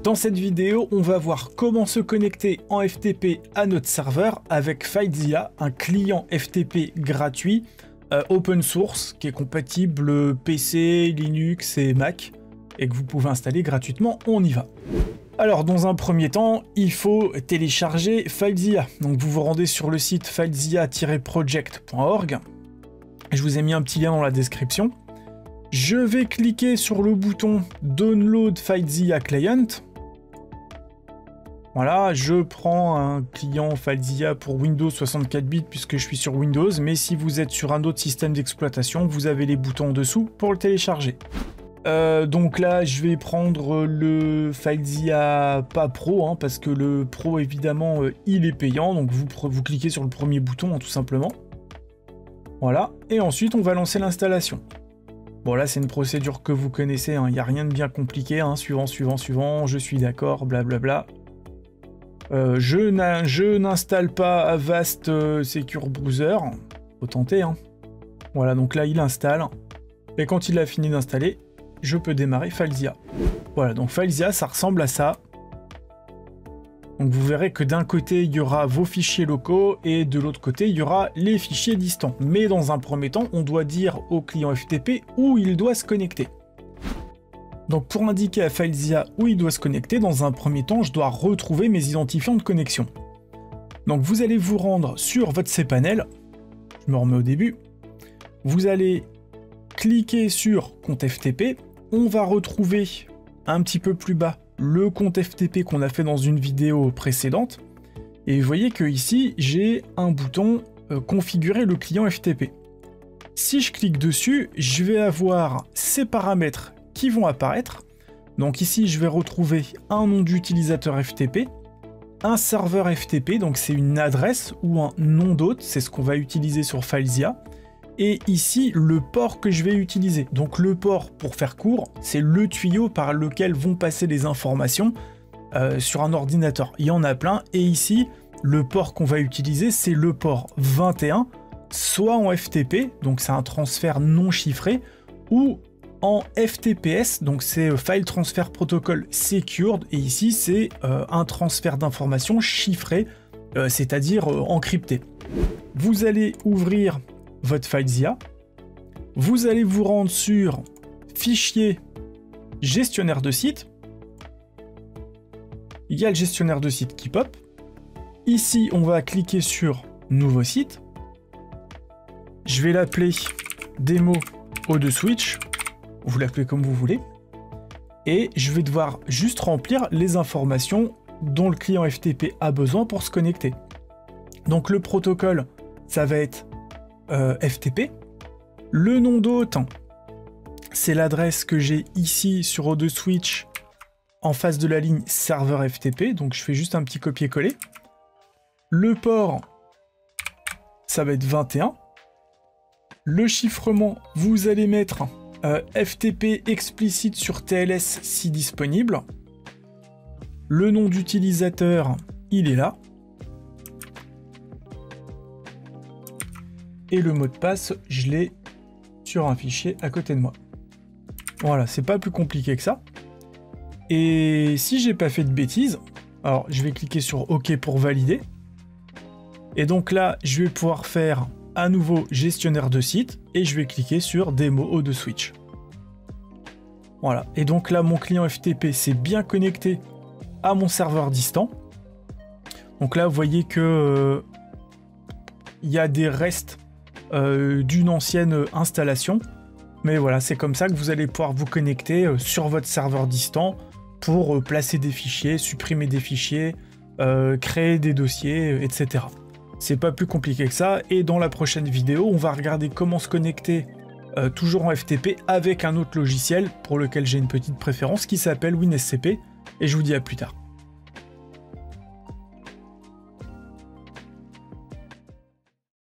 Dans cette vidéo, on va voir comment se connecter en FTP à notre serveur avec FileZilla, un client FTP gratuit, open source, qui est compatible PC, Linux et Mac, et que vous pouvez installer gratuitement. On y va. Alors, dans un premier temps, il faut télécharger FileZilla. Donc, vous vous rendez sur le site filezilla-project.org. Je vous ai mis un petit lien dans la description. Je vais cliquer sur le bouton Download FileZilla Client. Voilà, je prends un client FileZilla pour Windows 64 bits puisque je suis sur Windows, mais si vous êtes sur un autre système d'exploitation, vous avez les boutons en dessous pour le télécharger. Donc là, je vais prendre le FileZilla pas Pro, parce que le Pro, évidemment, il est payant. Donc vous cliquez sur le premier bouton, tout simplement. Voilà, et ensuite, on va lancer l'installation. Bon, là, c'est une procédure que vous connaissez, il n'y a rien de bien compliqué. Suivant, je suis d'accord, blablabla. Je n'installe pas Avast Secure Browser. Faut tenter, Voilà, donc là, il installe. Et quand il a fini d'installer, je peux démarrer FileZilla. Voilà, donc FileZilla, ça ressemble à ça. Donc vous verrez que d'un côté, il y aura vos fichiers locaux et de l'autre côté, il y aura les fichiers distants. Mais dans un premier temps, on doit dire au client FTP où il doit se connecter. Donc pour indiquer à FileZilla où il doit se connecter, dans un premier temps, je dois retrouver mes identifiants de connexion. Donc vous allez vous rendre sur votre cPanel. Je me remets au début. Vous allez cliquer sur compte FTP. On va retrouver un petit peu plus bas le compte FTP qu'on a fait dans une vidéo précédente. Et vous voyez que ici, j'ai un bouton configurer le client FTP. Si je clique dessus, je vais avoir ces paramètres qui vont apparaître. Donc ici, je vais retrouver un nom d'utilisateur FTP, un serveur FTP, donc c'est une adresse ou un nom d'hôte, c'est ce qu'on va utiliser sur FileZilla. Et ici, le port que je vais utiliser. Donc le port, pour faire court, c'est le tuyau par lequel vont passer les informations sur un ordinateur. Il y en a plein. Et ici, le port qu'on va utiliser, c'est le port 21, soit en FTP, donc c'est un transfert non chiffré, ou en FTPS, donc c'est File Transfer Protocol Secured. Et ici, c'est un transfert d'informations chiffré, c'est-à-dire encrypté. Vous allez ouvrir votre FileZilla, vous allez vous rendre sur Fichier, gestionnaire de site. Il y a le gestionnaire de site qui pop. Ici, on va cliquer sur Nouveau site. Je vais l'appeler Démo O2Switch. Vous l'appelez comme vous voulez. Et je vais devoir juste remplir les informations dont le client FTP a besoin pour se connecter. Donc le protocole, ça va être FTP. Le nom d'hôte, c'est l'adresse que j'ai ici sur O2Switch en face de la ligne serveur FTP, donc je fais juste un petit copier-coller. Le port, ça va être 21. Le chiffrement, vous allez mettre FTP explicite sur TLS si disponible. Le nom d'utilisateur, il est là. Et le mot de passe, je l'ai sur un fichier à côté de moi. Voilà, c'est pas plus compliqué que ça. Et si j'ai pas fait de bêtises, alors je vais cliquer sur OK pour valider. Et donc là, je vais pouvoir faire à nouveau gestionnaire de site et je vais cliquer sur démo O2Switch. Voilà, et donc là, mon client FTP s'est bien connecté à mon serveur distant. Donc là, vous voyez que il y a des restes d'une ancienne installation, mais voilà, c'est comme ça que vous allez pouvoir vous connecter sur votre serveur distant pour placer des fichiers, supprimer des fichiers, créer des dossiers, etc. C'est pas plus compliqué que ça, et dans la prochaine vidéo, on va regarder comment se connecter toujours en FTP avec un autre logiciel pour lequel j'ai une petite préférence qui s'appelle WinSCP, et je vous dis à plus tard.